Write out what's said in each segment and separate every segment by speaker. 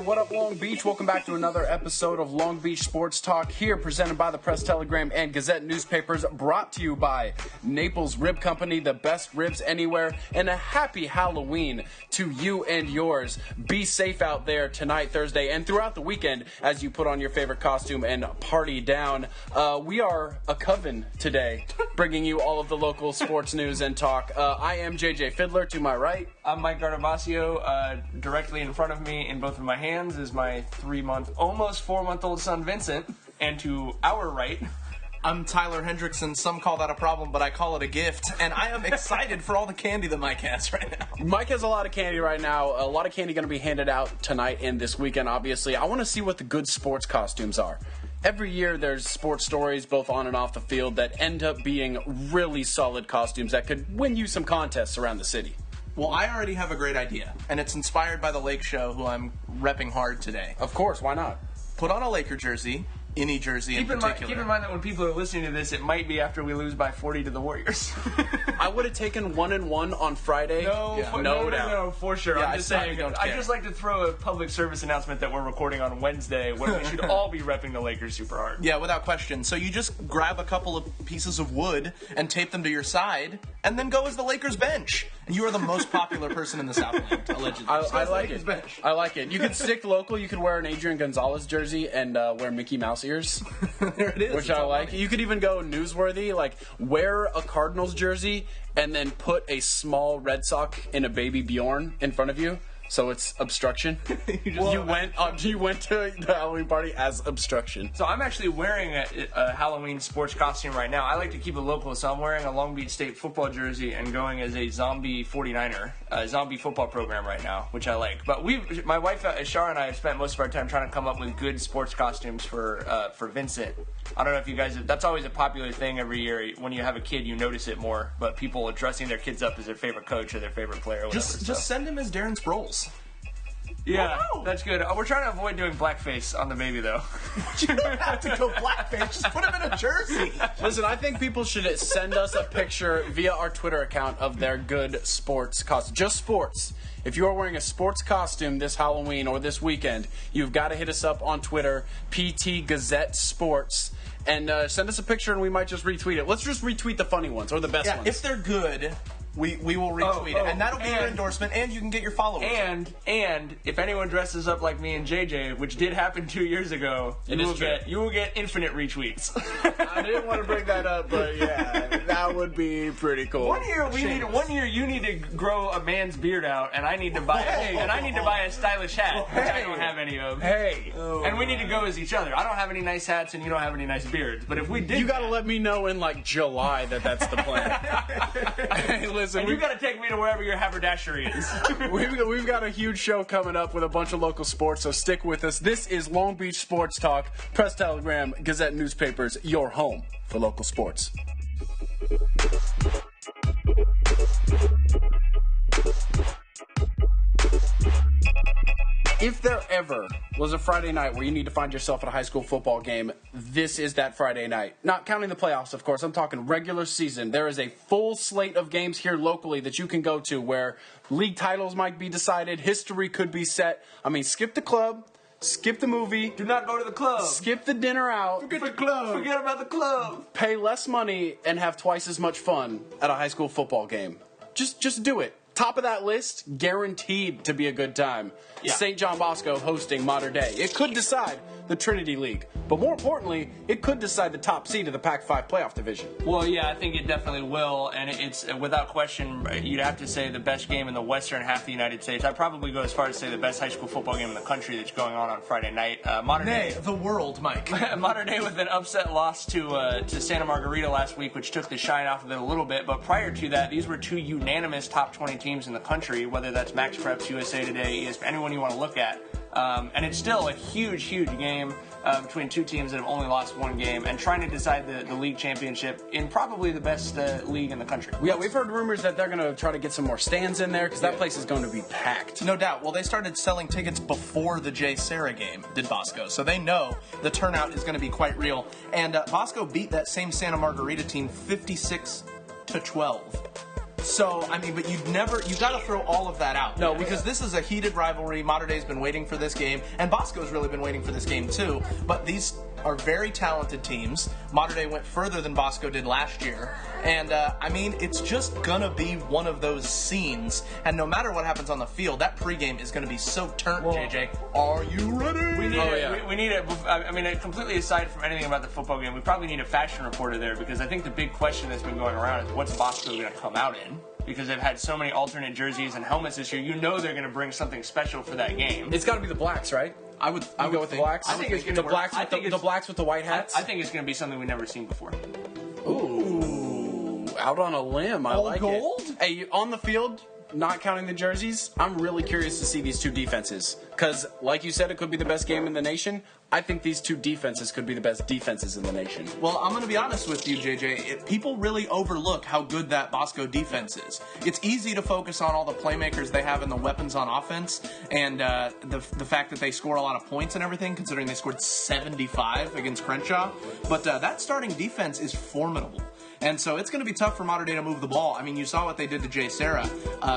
Speaker 1: what up, Long Beach? Welcome back to another episode of Long Beach Sports Talk here, presented by the Press Telegram and Gazette newspapers, brought to you by Naples Rib Company, the best ribs anywhere, and a happy Halloween to you and yours. Be safe out there tonight, Thursday, and throughout the weekend as you put on your favorite costume and party down. We are a coven today, bringing you all of the local sports news and talk. I am JJ Fiddler to my right.
Speaker 2: I'm Mike Gardamasio. Directly in front of me in both of my hands is my 3-month, almost 4-month-old son Vincent. And to our right,
Speaker 3: I'm Tyler Hendrickson. Some call that a problem, but I call it a gift. And I am excited for all the candy that Mike has right now.
Speaker 1: Mike has a lot of candy right now. A lot of candy going to be handed out tonight and this weekend, obviously. I want to see what the good sports costumes are. Every year there's sports stories, both on and off the field, that end up being really solid costumes that could win you some contests around the city.
Speaker 3: Well, I already have a great idea, and it's inspired by the Lake Show, who I'm repping hard today.
Speaker 1: Of course, why not?
Speaker 3: Put on a Laker jersey, any jersey in particular.
Speaker 2: Keep in mind that when people are listening to this, it might be after we lose by 40 to the Warriors.
Speaker 1: I would have taken 1-1 on Friday.
Speaker 2: No, for sure.
Speaker 3: Yeah,
Speaker 2: I'm just saying. I'd just like to throw a public service announcement that we're recording on Wednesday, when we should all be repping the Lakers super hard.
Speaker 3: Yeah, without question. So you just grab a couple of pieces of wood and tape them to your side, and then go as the Lakers bench. And you are the most popular person in the Southland, allegedly.
Speaker 1: I like it. I like it. You could stick local. You could wear an Adrian Gonzalez jersey and wear Mickey Mouse ears.
Speaker 3: There it is.
Speaker 1: Which I like. You could even go newsworthy, like wear a Cardinals jersey and then put a small Red Sox in a baby Bjorn in front of you. So it's obstruction. You went to the Halloween party as obstruction.
Speaker 2: So I'm actually wearing a Halloween sports costume right now. I like to keep it local, so I'm wearing a Long Beach State football jersey and going as a zombie 49er, zombie football program right now, which I like. But my wife Shara and I have spent most of our time trying to come up with good sports costumes for Vincent. I don't know if you guys that's always a popular thing every year. When you have a kid, you notice it more. But people dressing their kids up as their favorite coach or their favorite player or whatever.
Speaker 3: Just send him as Darren Sproles.
Speaker 2: Yeah, that's good. We're trying to avoid doing blackface on the baby, though.
Speaker 3: You don't have to go blackface. Just put him in a jersey.
Speaker 1: Listen, I think people should send us a picture via our Twitter account of their good sports costume. Just sports. If you are wearing a sports costume this Halloween or this weekend, you've got to hit us up on Twitter, PT Gazette Sports, and send us a picture and we might just retweet it. Let's just retweet the funny ones or the best ones.
Speaker 3: If they're good, we will retweet it, and that'll be your endorsement, and you can get your followers.
Speaker 2: And if anyone dresses up like me and JJ, which did happen 2 years ago, you will get infinite retweets.
Speaker 1: I didn't want to bring that up, but yeah, that would be pretty cool.
Speaker 2: One year you need to grow a man's beard out, and I need to buy a stylish hat, which I don't have any of. And we need to go as each other. I don't have any nice hats, and you don't have any nice beards. But if we did,
Speaker 1: you got to let me know in like July that's the plan. Hey, listen,
Speaker 2: and you got to take me to wherever your haberdashery is.
Speaker 1: We've got a huge show coming up with a bunch of local sports, so stick with us. This is Long Beach Sports Talk, Press Telegram, Gazette newspapers, your home for local sports. If there ever was a Friday night where you need to find yourself at a high school football game, this is that Friday night. Not counting the playoffs, of course. I'm talking regular season. There is a full slate of games here locally that you can go to where league titles might be decided, history could be set. I mean, skip the club, skip the movie.
Speaker 2: Do not go to the club.
Speaker 1: Skip the dinner out.
Speaker 2: Forget the club. Forget about the club.
Speaker 1: Pay less money and have twice as much fun at a high school football game. Just do it. Top of that list, guaranteed to be a good time. Yeah. St. John Bosco hosting Modern Day. It could decide the Trinity League. But more importantly, it could decide the top seed of the Pac-5 playoff division.
Speaker 2: Well, yeah, I think it definitely will. And it's, without question, you'd have to say the best game in the western half of the United States. I'd probably go as far as to say the best high school football game in the country that's going on Friday night. Modern Day,
Speaker 3: the world, Mike.
Speaker 2: Modern Day with an upset loss to Santa Margarita last week, which took the shine off of it a little bit. But prior to that, these were two unanimous top 20 teams in the country, whether that's Max Preps, USA Today, ESPN, anyone you want to look at. And it's still a huge, huge game between two teams that have only lost one game and trying to decide the league championship in probably the best league in the country.
Speaker 1: Yeah, we've heard rumors that they're going to try to get some more stands in there because that place is going to be packed.
Speaker 3: No doubt. Well, they started selling tickets before the Jay Serra game, did Bosco. So they know the turnout is going to be quite real. And Bosco beat that same Santa Margarita team 56-12. So, I mean, but you got to throw all of that out. No, because this is a heated rivalry. Mater Dei's been waiting for this game, and Bosco's really been waiting for this game too. But these are very talented teams. Mater Dei went further than Bosco did last year. And, I mean, it's just gonna be one of those scenes. And no matter what happens on the field, that pregame is gonna be so turned, JJ. Are you ready?
Speaker 2: We need it. I mean, completely aside from anything about the football game, we probably need a fashion reporter there, because I think the big question that's been going around is what's Bosco going to come out in? Because they've had so many alternate jerseys and helmets this year, you know they're going to bring something special for that game.
Speaker 1: It's got to be the blacks, right?
Speaker 3: I would
Speaker 1: go with the blacks.
Speaker 2: I think it's going
Speaker 1: the
Speaker 2: to
Speaker 1: blacks with the blacks with the white hats.
Speaker 2: I think it's going to be something we've never seen before.
Speaker 1: Ooh, out on a limb. I like
Speaker 3: gold?
Speaker 1: it. Hey, on the field, not counting the jerseys, I'm really curious to see these two defenses. Because, like you said, it could be the best game in the nation. I think these two defenses could be the best defenses in the nation.
Speaker 3: Well, I'm going to be honest with you, JJ. People really overlook how good that Bosco defense is. It's easy to focus on all the playmakers they have and the weapons on offense, and the fact that they score a lot of points and everything, considering they scored 75 against Crenshaw. But that starting defense is formidable. And so it's going to be tough for Mater Dei to move the ball. I mean, you saw what they did to Jay Serra.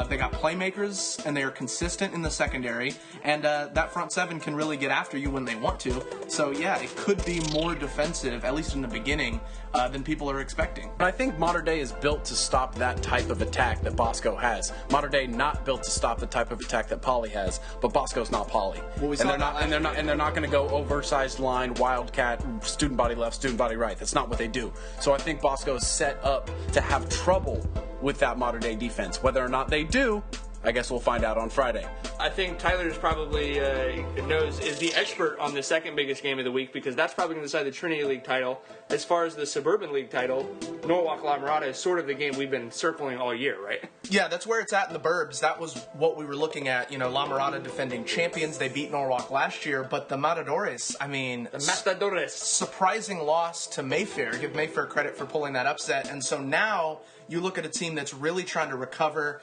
Speaker 3: They got playmakers, and they are consistent in the secondary, and that front seven can really get after you when they want to. So, yeah, it could be more defensive, at least in the beginning, than people are expecting.
Speaker 1: But I think Mater Dei is built to stop that type of attack that Bosco has. Mater Dei not built to stop the type of attack that Poly has, but Bosco's not Poly.
Speaker 3: Well,
Speaker 1: they're not going to go oversized line, wildcat, student body left, student body right. That's not what they do. So I think Bosco is set up to have trouble with that Mater Dei defense. Whether or not they do, I guess we'll find out on Friday.
Speaker 2: I think Tyler's probably is the expert on the second biggest game of the week, because that's probably going to decide the Trinity League title. As far as the Suburban League title, Norwalk La Mirada is sort of the game we've been circling all year, right?
Speaker 3: Yeah, that's where it's at in the burbs. That was what we were looking at. You know, La Mirada defending champions. They beat Norwalk last year, but the Matadores, I mean...
Speaker 2: The Matadores.
Speaker 3: Surprising loss to Mayfair. Give Mayfair credit for pulling that upset. And so now you look at a team that's really trying to recover.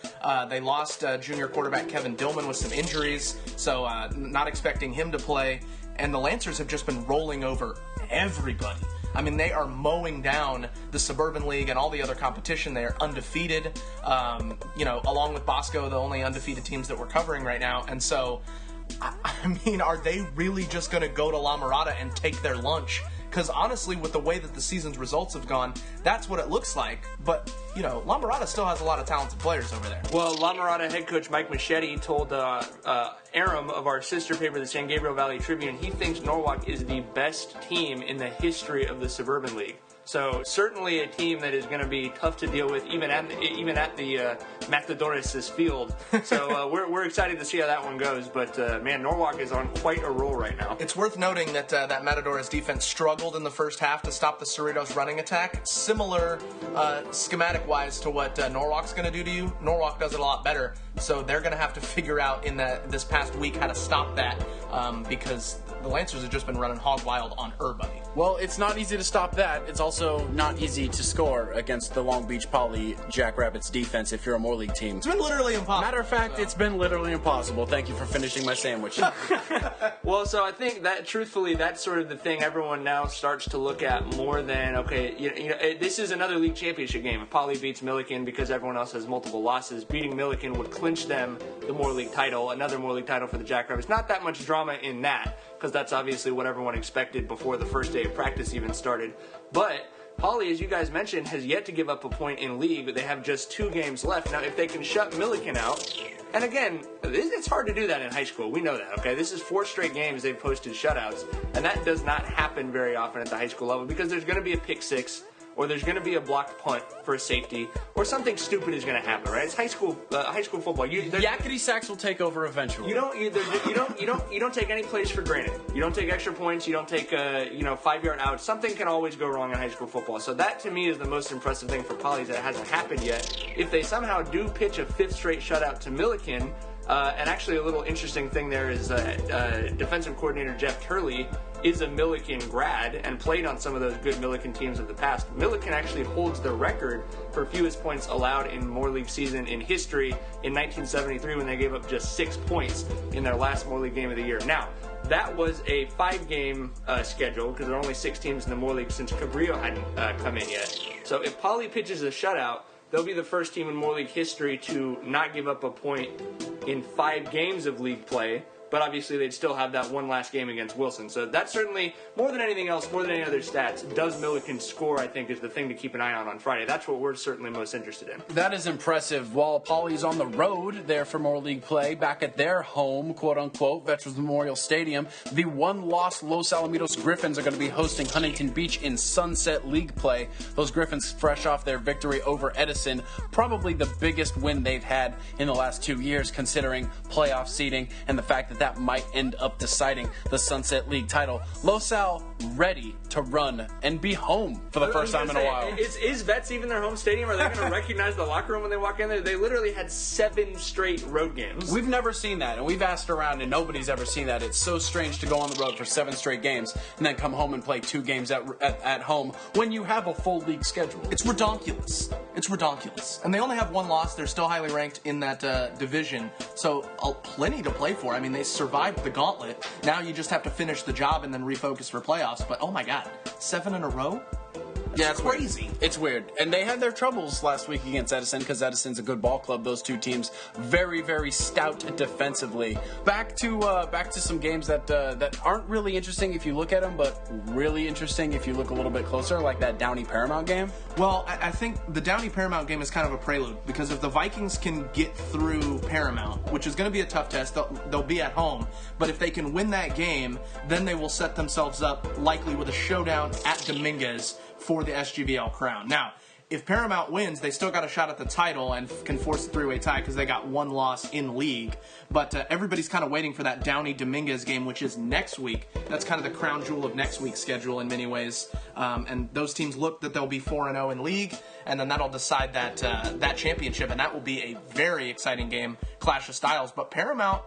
Speaker 3: They lost junior quarterback Kevin Dillman with some injuries, so not expecting him to play. And the Lancers have just been rolling over everybody. I mean, they are mowing down the Suburban League and all the other competition. They are undefeated, along with Bosco, the only undefeated teams that we're covering right now. And so, I mean, are they really just going to go to La Mirada and take their lunch? Because honestly, with the way that the season's results have gone, that's what it looks like. But, La Mirada still has a lot of talented players over there.
Speaker 2: Well, La Mirada head coach Mike Machete told Aram of our sister paper, the San Gabriel Valley Tribune, he thinks Norwalk is the best team in the history of the Suburban League. So certainly a team that is going to be tough to deal with, even at the Matadores' field. So we're excited to see how that one goes. But man, Norwalk is on quite a roll right now.
Speaker 3: It's worth noting that that Matadores defense struggled in the first half to stop the Cerritos running attack. Similar schematic-wise to what Norwalk's going to do to you. Norwalk does it a lot better. So they're going to have to figure out in this past week how to stop that because the Lancers have just been running hog wild on everybody.
Speaker 1: Well, it's not easy to stop that. It's also not easy to score against the Long Beach Poly Jackrabbits defense if you're a Moore League team.
Speaker 3: It's been literally impossible.
Speaker 1: Matter of fact, it's been literally impossible. Thank you for finishing my sandwich.
Speaker 2: Well, so I think that, truthfully, that's sort of the thing everyone now starts to look at more than, okay, this is another league championship game. If Poly beats Milliken because everyone else has multiple losses, beating Milliken would clinch them the Moore League title, another Moore League title for the Jackrabbits. Not that much drama in that, because that's obviously what everyone expected before the first day of practice even started. But Poly, as you guys mentioned, has yet to give up a point in league. They have just 2 games left. Now, if they can shut Milliken out, and again, it's hard to do that in high school. We know that, okay? This is 4 straight games they've posted shutouts, and that does not happen very often at the high school level because there's going to be a pick six, or there's going to be a blocked punt for a safety, or something stupid is going to happen, right? It's high school football.
Speaker 1: Yakety sacks will take over eventually.
Speaker 2: You don't take any plays for granted. You don't take extra points. You don't take 5-yard outs. Something can always go wrong in high school football. So that to me is the most impressive thing for Poly, that it hasn't happened yet. If they somehow do pitch a 5th straight shutout to Milliken. And actually, a little interesting thing there is defensive coordinator Jeff Turley is a Milliken grad and played on some of those good Milliken teams of the past. Milliken actually holds the record for fewest points allowed in Moore League season in history in 1973 when they gave up just 6 points in their last Moore League game of the year. Now, that was a 5-game schedule because there are only 6 teams in the Moore League since Cabrillo hadn't come in yet. So if Poly pitches a shutout, they'll be the first team in Moore League history to not give up a point in 5 games of league play. But obviously they'd still have that one last game against Wilson. So that's certainly, more than anything else, more than any other stats, does Milliken score, I think, is the thing to keep an eye on Friday. That's what we're certainly most interested in.
Speaker 1: That is impressive. While Paulie's on the road there for more league play, back at their home, quote-unquote, Veterans Memorial Stadium, the one-loss Los Alamitos Griffins are going to be hosting Huntington Beach in Sunset League play. Those Griffins fresh off their victory over Edison, probably the biggest win they've had in the last 2 years, considering playoff seeding and the fact that might end up deciding the Sunset League title. Los Al ready to run and be home for the first time in a while.
Speaker 2: Is Vets even their home stadium? Are they going to recognize the locker room when they walk in there? They literally had 7 straight road games.
Speaker 1: We've never seen that, and we've asked around, and nobody's ever seen that. It's so strange to go on the road for 7 straight games and then come home and play 2 games at home when you have a full league schedule.
Speaker 3: It's redonkulous. It's redonkulous. And they only have 1 loss. They're still highly ranked in that division, so plenty to play for. I mean, they survived the gauntlet. Now you just have to finish the job and then refocus for playoffs. But, oh my God, 7 in a row?
Speaker 1: Yeah, it's
Speaker 3: crazy.
Speaker 1: Weird. It's weird. And they had their troubles last week against Edison because Edison's a good ball club. Those 2 teams very, very stout defensively. Back to some games that aren't really interesting if you look at them, but really interesting if you look a little bit closer, like that Downey Paramount game.
Speaker 3: Well, I think the Downey Paramount game is kind of a prelude because if the Vikings can get through Paramount, which is going to be a tough test, they'll be at home. But if they can win that game, then they will set themselves up likely with a showdown at Dominguez for the SGVL crown. Now, if Paramount wins, they still got a shot at the title and can force a 3-way tie because they got 1 loss in league. But everybody's kind of waiting for that Downey-Dominguez game, which is next week. That's kind of the crown jewel of next week's schedule in many ways. And those teams look that they'll be 4-0 in league, and then that'll decide that championship, and that will be a very exciting game, clash of styles. But Paramount,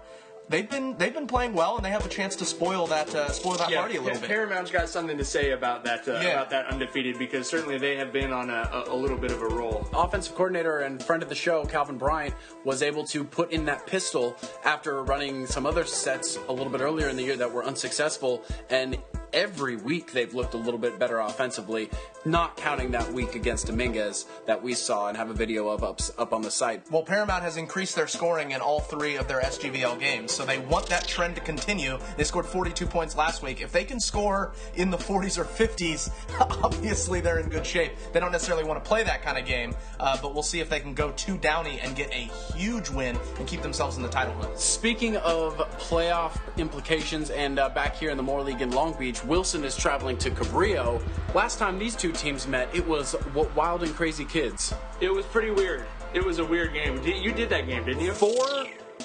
Speaker 3: they've been playing well, and they have a chance to spoil that party a little bit.
Speaker 2: Paramount's got something to say about that undefeated, because certainly they have been on a little bit of a roll.
Speaker 1: Offensive coordinator and friend of the show, Calvin Bryant, was able to put in that pistol after running some other sets a little bit earlier in the year that were unsuccessful, and every week they've looked a little bit better offensively, not counting that week against Dominguez that we saw and have a video of up on the site.
Speaker 3: Well, Paramount has increased their scoring in all 3 of their SGVL games, so they want that trend to continue. They scored 42 points last week. If they can score in the 40s or 50s, obviously they're in good shape. They don't necessarily want to play that kind of game, but we'll see if they can go to Downey and get a huge win and keep themselves in the title hunt.
Speaker 1: Speaking of playoff implications, and back here in the Moore League in Long Beach, Wilson is traveling to Cabrillo. Last time these 2 teams met, it was wild and crazy kids.
Speaker 2: It was pretty weird. It was a weird game. You did that game, didn't you?
Speaker 1: 4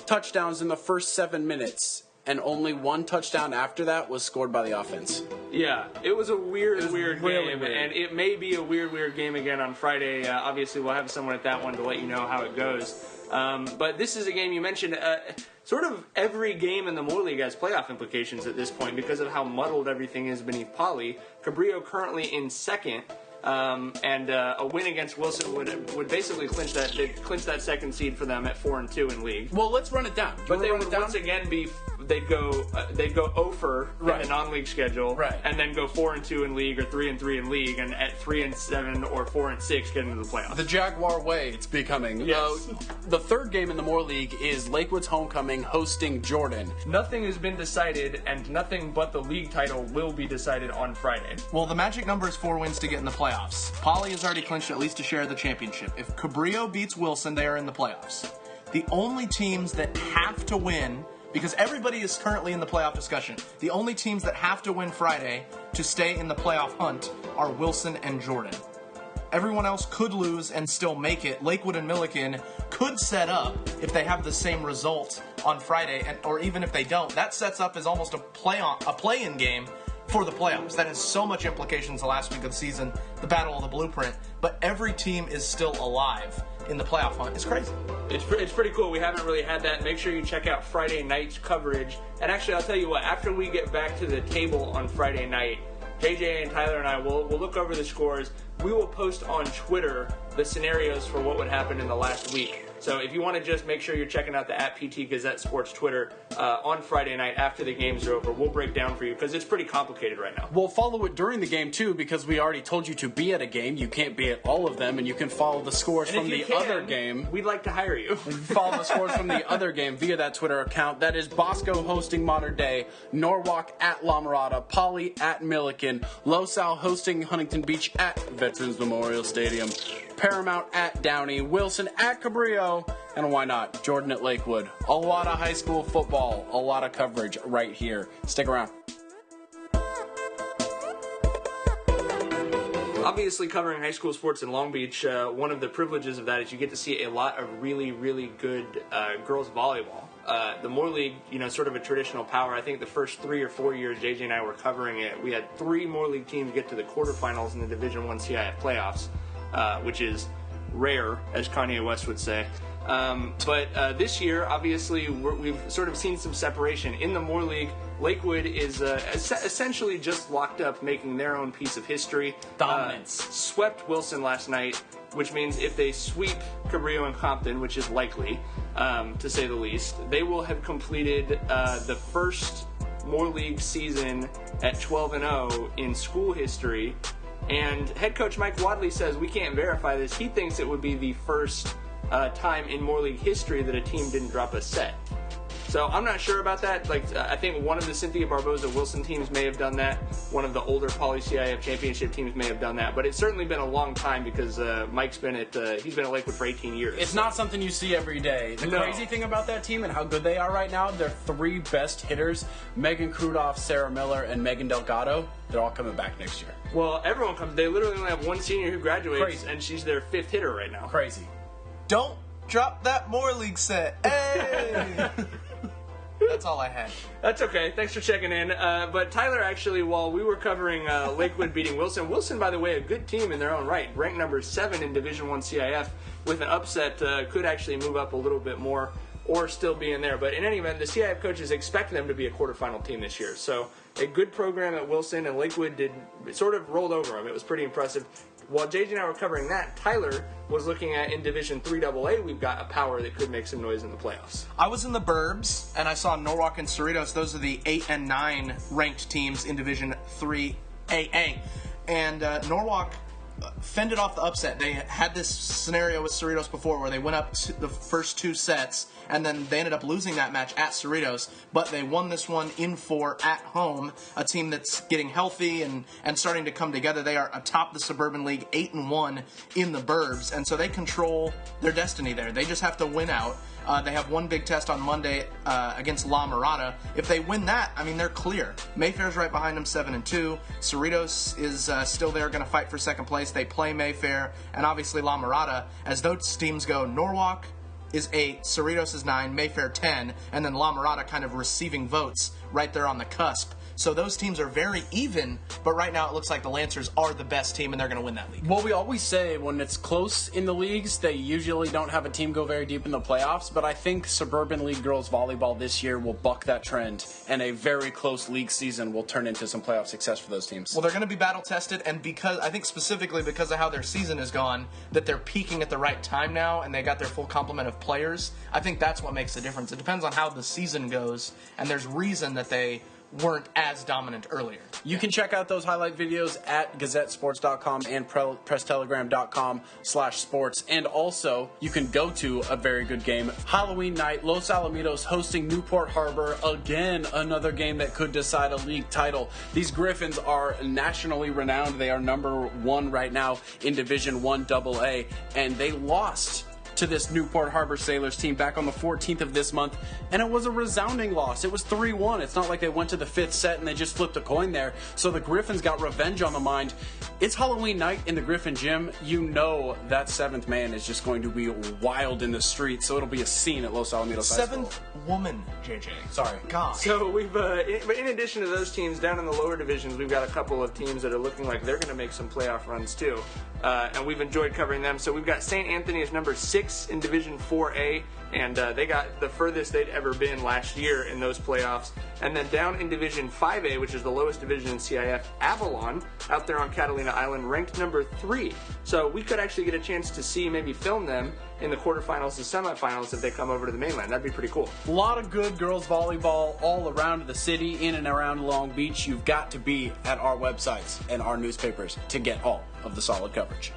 Speaker 1: touchdowns in the first 7 minutes, and only 1 touchdown after that was scored by the offense.
Speaker 2: Yeah, it was a weird
Speaker 1: really
Speaker 2: game,
Speaker 1: weird.
Speaker 2: And it may be a weird game again on Friday. Obviously, we'll have someone at that one to let you know how it goes. But this is a game you mentioned. Sort of every game in the Moore League has playoff implications at this point because of how muddled everything is beneath Poly. Cabrillo currently in second. And a win against Wilson would basically clinch that second seed for them at 4-2 in league.
Speaker 1: Well, let's run it down.
Speaker 2: But they would once again be they'd go 0 in the non-league schedule, and then go 4-2 in league or 3-3 in league, and at 3-7 or 4-6 get into the playoffs.
Speaker 1: The Jaguar way it's becoming.
Speaker 2: Yes.
Speaker 1: The 3rd game in the Moore League is Lakewood's homecoming hosting Jordan.
Speaker 2: Nothing has been decided, and nothing but the league title will be decided on Friday.
Speaker 3: Well, the magic number is 4 wins to get in the playoffs. Poly has already clinched at least a share of the championship. If Cabrillo beats Wilson, they are in the playoffs. The only teams that have to win, because everybody is currently in the playoff discussion, the only teams that have to win Friday to stay in the playoff hunt are Wilson and Jordan. Everyone else could lose and still make it. Lakewood and Milliken could set up if they have the same result on Friday, or even if they don't. That sets up as almost a play-in game for the playoffs. That has so much implications the last week of the season, the battle of the blueprint, but every team is still alive in the playoff hunt. It's crazy.
Speaker 2: It's pretty cool. We haven't really had that. Make sure you check out Friday night's coverage. And actually, I'll tell you what, after we get back to the table on Friday night, JJ and Tyler and I will look over the scores. We will post on Twitter the scenarios for what would happen in the last week. So if you want to just make sure you're checking out the @PT Gazette Sports Twitter on Friday night after the games are over, we'll break down for you because it's pretty complicated right now.
Speaker 1: We'll follow it during the game too because we already told you to be at a game. You can't be at all of them, and you can follow the scores from the other game.
Speaker 2: We'd like to hire you.
Speaker 1: Follow the scores from the other game via that Twitter account. That is Bosco hosting Modern Day, Norwalk at La Mirada, Poly at Milliken, Los Al hosting Huntington Beach at Veterans Memorial Stadium, Paramount at Downey, Wilson at Cabrillo, and why not, Jordan at Lakewood. A lot of high school football, a lot of coverage right here. Stick around.
Speaker 2: Obviously, covering high school sports in Long Beach, one of the privileges of that is you get to see a lot of really, really good girls volleyball. The Moore League, sort of a traditional power. I think the first 3 or 4 years JJ and I were covering it, we had 3 Moore League teams get to the quarterfinals in the Division I CIF playoffs, which is rare, as Kanye West would say. But this year, obviously, we've sort of seen some separation. In the Moore League, Lakewood is essentially just locked up, making their own piece of history.
Speaker 1: Dominance.
Speaker 2: Swept Wilson last night, which means if they sweep Cabrillo and Compton, which is likely, to say the least, they will have completed the first Moore League season at 12-0 in school history. And head coach Mike Wadley says, we can't verify this. He thinks it would be the first time in Moore League history that a team didn't drop a set. So I'm not sure about that. I think one of the Cynthia Barboza Wilson teams may have done that. One of the older Poly CIF championship teams may have done that. But it's certainly been a long time because Mike's been at Lakewood for 18 years.
Speaker 1: It's not something you see every day. The crazy thing about that team and how good they are right now, their 3 best hitters, Megan Krudoff, Sarah Miller, and Megan Delgado, they're all coming back next year.
Speaker 2: Well, everyone comes. They literally only have one senior who graduates,
Speaker 1: Crazy.
Speaker 2: And she's their 5th hitter right now.
Speaker 1: Crazy.
Speaker 3: Don't drop that Moore League set. Hey! That's all I had.
Speaker 2: That's okay. Thanks for checking in. But Tyler, actually, while we were covering Lakewood beating Wilson, by the way, a good team in their own right, ranked number 7 in Division I CIF, with an upset could actually move up a little bit more or still be in there. But in any event, the CIF coaches expect them to be a quarterfinal team this year. So a good program at Wilson, and Lakewood sort of rolled over them. It was pretty impressive. While JJ and I were covering that, Tyler was looking at in Division 3 AA, we've got a power that could make some noise in the playoffs.
Speaker 3: I was in the burbs, and I saw Norwalk and Cerritos. Those are the 8 and 9 ranked teams in Division 3 AA. And Norwalk fended off the upset. They had this scenario with Cerritos before where they went up to the first 2 sets, and then they ended up losing that match at Cerritos, but they won this one in 4 at home, a team that's getting healthy and starting to come together. They are atop the Suburban League, 8-1 in the burbs, and so they control their destiny there. They just have to win out. They have one big test on Monday against La Mirada. If they win that, they're clear. Mayfair's right behind them, 7-2. Cerritos is still there, going to fight for second place. They play Mayfair, and obviously La Mirada. As those teams go, Norwalk is 8, Cerritos is 9, Mayfair 10, and then La Mirada kind of receiving votes right there on the cusp. So those teams are very even, but right now it looks like the Lancers are the best team, and they're going to win that league.
Speaker 1: Well, we always say when it's close in the leagues, they usually don't have a team go very deep in the playoffs, but I think Suburban League Girls Volleyball this year will buck that trend, and a very close league season will turn into some playoff success for those teams.
Speaker 3: Well, they're going to be battle-tested, and I think specifically because of how their season has gone, that they're peaking at the right time now, and they got their full complement of players. I think that's what makes the difference. It depends on how the season goes, and there's reason that they weren't as dominant earlier.
Speaker 1: You can check out those highlight videos at gazettesports.com and presstelegram.com/sports. And also, you can go to a very good game. Halloween night, Los Alamitos hosting Newport Harbor. Again, another game that could decide a league title. These Griffins are nationally renowned. They are number 1 right now in Division I AA, and they lost to this Newport Harbor Sailors team back on the 14th of this month, and it was a resounding loss. It was 3-1. It's not like they went to the 5th set and they just flipped a coin there. So the Griffins got revenge on the mind. It's Halloween night in the Griffin gym. You know that 7th man is just going to be wild in the street, so it'll be a scene at Los Alamitos High School.
Speaker 3: 7th woman, JJ.
Speaker 1: Sorry.
Speaker 3: God.
Speaker 2: So we've, in addition to those teams down in the lower divisions, we've got a couple of teams that are looking like they're going to make some playoff runs too, and we've enjoyed covering them. So we've got St. Anthony as number 6 6 in Division 4A, and they got the furthest they'd ever been last year in those playoffs. And then down in Division 5A, which is the lowest division in CIF, Avalon, out there on Catalina Island, ranked number 3. So we could actually get a chance to see, maybe film them in the quarterfinals and semifinals if they come over to the mainland. That'd be pretty cool.
Speaker 1: A lot of good girls volleyball all around the city, in and around Long Beach. You've got to be at our websites and our newspapers to get all of the solid coverage.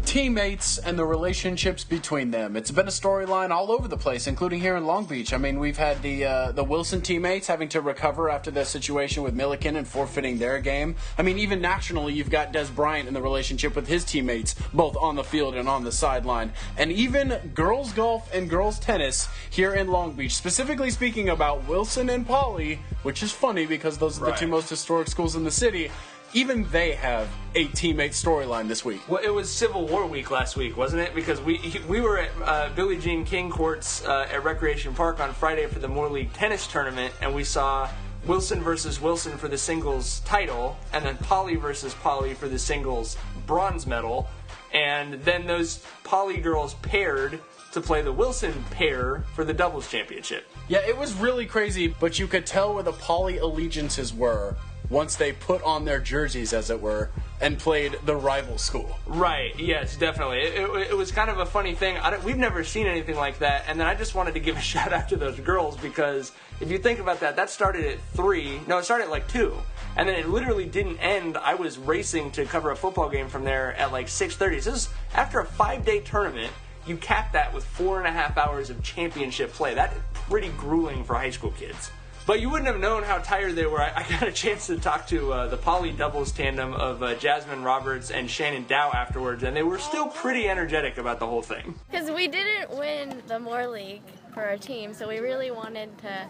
Speaker 1: Teammates and the relationships between them. It's been a storyline all over the place, including here in Long Beach. I mean, we've had the Wilson teammates having to recover after the situation with Milliken and forfeiting their game. I mean, even nationally, you've got Des Bryant in the relationship with his teammates, both on the field and on the sideline. And even girls golf and girls tennis here in Long Beach, specifically speaking about Wilson and Poly, which is funny because those are the two most historic schools in the city. Even they have a teammate storyline this week.
Speaker 2: Well, it was Civil War week last week, wasn't it? Because we were at Billie Jean King Courts at Recreation Park on Friday for the Moore League tennis tournament, and we saw Wilson versus Wilson for the singles title, and then Poly versus Poly for the singles bronze medal, and then those Poly girls paired to play the Wilson pair for the doubles championship.
Speaker 1: Yeah, it was really crazy, but you could tell where the Poly allegiances were once they put on their jerseys, as it were, and played the rival school.
Speaker 2: Right, yes, definitely. It was kind of a funny thing. We've never seen anything like that, and then I just wanted to give a shout out to those girls, because if you think about that, that started at 3. No, it started at like 2. And then it literally didn't end. I was racing to cover a football game from there at like 6:30. So this is after a 5-day tournament. You cap that with 4.5 hours of championship play. That's pretty grueling for high school kids. But you wouldn't have known how tired they were. I got a chance to talk to the Poly doubles tandem of Jasmine Roberts and Shannon Dow afterwards, and they were still pretty energetic about the whole thing.
Speaker 4: Because we didn't win the Moore League for our team, so we really wanted to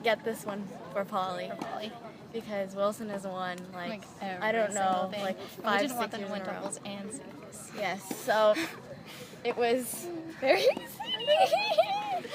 Speaker 4: get this one for Poly. Because Wilson has won, like I don't know, like 5, 6 years in a row. We didn't want them to win doubles and singles. Yes, so it was very exciting.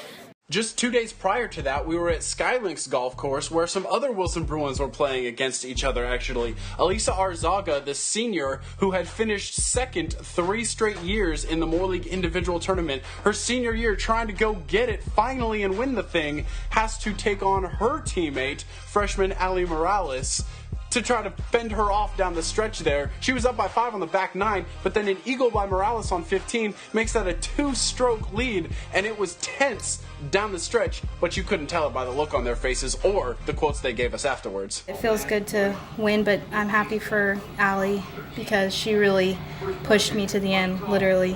Speaker 1: Just 2 days prior to that, we were at Skylinks Golf Course, where some other Wilson Bruins were playing against each other, actually. Elisa Arzaga, the senior, who had finished second 3 straight years in the Moore League individual tournament, her senior year trying to go get it finally and win the thing, has to take on her teammate, freshman Ali Morales, to try to fend her off down the stretch there. She was up by 5 on the back 9, but then an eagle by Morales on 15 makes that a 2-stroke lead, and it was tense down the stretch, but you couldn't tell it by the look on their faces or the quotes they gave us afterwards.
Speaker 5: It feels good to win, but I'm happy for Allie because she really pushed me to the end, literally.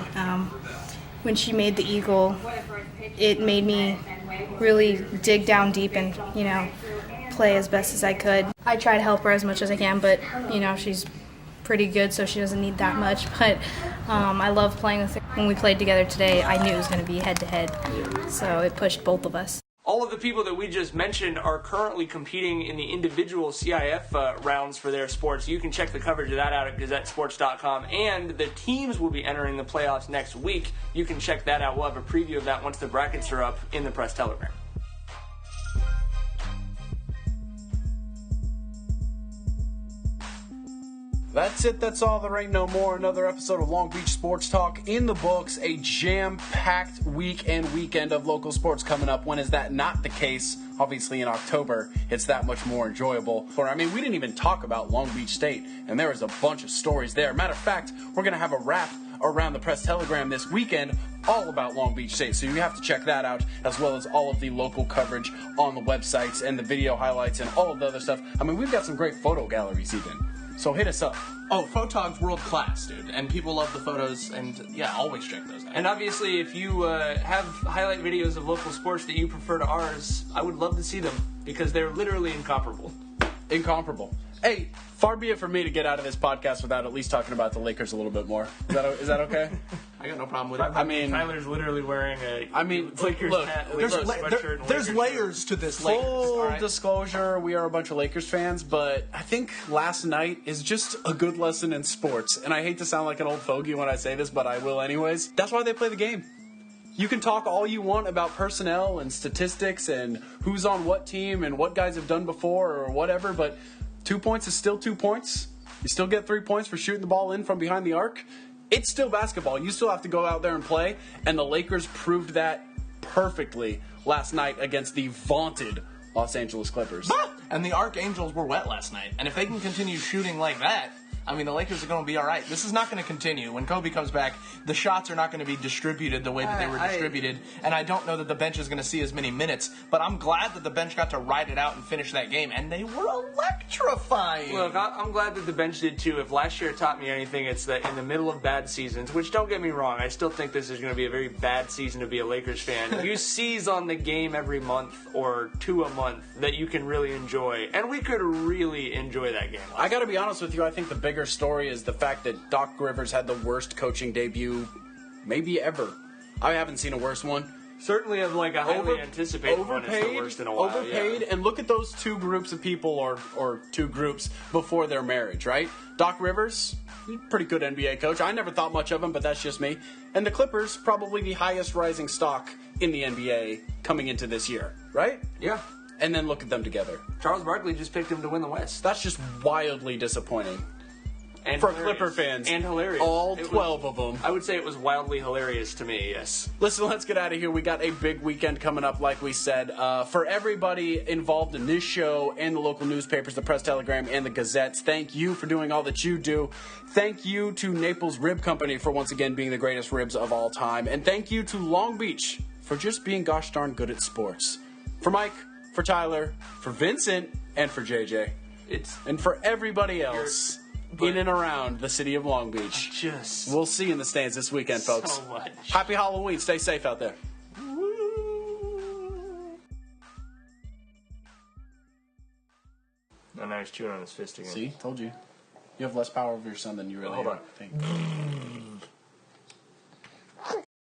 Speaker 5: When she made the eagle, it made me really dig down deep and, play as best as I could. I try to help her as much as I can, but, she's pretty good, so she doesn't need that much. But I love playing with her. When we played together today, I knew it was going to be head-to-head, so it pushed both of us.
Speaker 2: All of the people that we just mentioned are currently competing in the individual CIF rounds for their sports. You can check the coverage of that out at GazetteSports.com, and the teams will be entering the playoffs next week. You can check that out. We'll have a preview of that once the brackets are up in the Press Telegram.
Speaker 1: That's it. That's all. There ain't no more. Another episode of Long Beach Sports Talk in the books. A jam-packed week and weekend of local sports coming up. When is that not the case? Obviously in October, it's that much more enjoyable. We didn't even talk about Long Beach State, and there is a bunch of stories there. Matter of fact, we're going to have a wrap around the Press Telegram this weekend all about Long Beach State, so you have to check that out, as well as all of the local coverage on the websites and the video highlights and all of the other stuff. We've got some great photo galleries even. So hit us up.
Speaker 3: Oh, Photog's world class, dude. And people love the photos, and yeah, always check those out.
Speaker 2: And obviously, if you have highlight videos of local sports that you prefer to ours, I would love to see them, because they're literally incomparable.
Speaker 1: Incomparable. Hey, far be it for me to get out of this podcast without at least talking about the Lakers a little bit more. Is that okay?
Speaker 3: I got no problem with it.
Speaker 2: Tyler's literally wearing a Lakers hat, Lakers sweatshirt,
Speaker 3: there's layers to this Lakers.
Speaker 1: Full disclosure, we are a bunch of Lakers fans, but I think last night is just a good lesson in sports. And I hate to sound like an old fogey when I say this, but I will anyways. That's why they play the game. You can talk all you want about personnel and statistics and who's on what team and what guys have done before or whatever, but 2 points is still 2 points. You still get 3 points for shooting the ball in from behind the arc. It's still basketball. You still have to go out there and play, and the Lakers proved that perfectly last night against the vaunted Los Angeles Clippers.
Speaker 3: And the Archangels were wet last night. And if they can continue shooting like that, I mean, the Lakers are going to be all right. This is not going to continue. When Kobe comes back, the shots are not going to be distributed the way that they were distributed. And I don't know that the bench is going to see as many minutes. But I'm glad that the bench got to ride it out and finish that game. And they were electrifying.
Speaker 2: Look, I'm glad that the bench did too. If last year taught me anything, it's that in the middle of bad seasons, which don't get me wrong, I still think this is going to be a very bad season to be a Lakers fan. You seize on the game every month or two a month that you can really enjoy. And we could really enjoy that game.
Speaker 1: I got to be honest with you, I think the bigger story is the fact that Doc Rivers had the worst coaching debut maybe ever. I haven't seen a worse one.
Speaker 2: Certainly of like a highly anticipated one. It's the worst in a while.
Speaker 1: Overpaid, and look at those two groups of people or two groups before their marriage, right? Doc Rivers, pretty good NBA coach. I never thought much of him, but that's just me. And the Clippers, probably the highest rising stock in the NBA coming into this year, right?
Speaker 2: Yeah.
Speaker 1: And then look at them together.
Speaker 2: Charles Barkley just picked him to win the West.
Speaker 1: That's just wildly disappointing.
Speaker 2: And
Speaker 1: for
Speaker 2: hilarious.
Speaker 1: Clipper fans.
Speaker 2: And hilarious.
Speaker 1: All 12 of them.
Speaker 2: I would say it was wildly hilarious to me, yes.
Speaker 1: Listen, let's get out of here. We got a big weekend coming up, like we said. For everybody involved in this show and the local newspapers, the Press Telegram and the Gazettes, thank you for doing all that you do. Thank you to Naples Rib Company for once again being the greatest ribs of all time. And thank you to Long Beach for just being gosh darn good at sports. For Mike, for Tyler, for Vincent, and for JJ. And for everybody else in and around the city of Long Beach. We'll see you in the stands this weekend, folks.
Speaker 2: So much.
Speaker 1: Happy Halloween. Stay safe out there.
Speaker 2: And now he's chewing on his fist again.
Speaker 1: See? Told you. You have less power over your son than you really
Speaker 2: Hold
Speaker 1: think.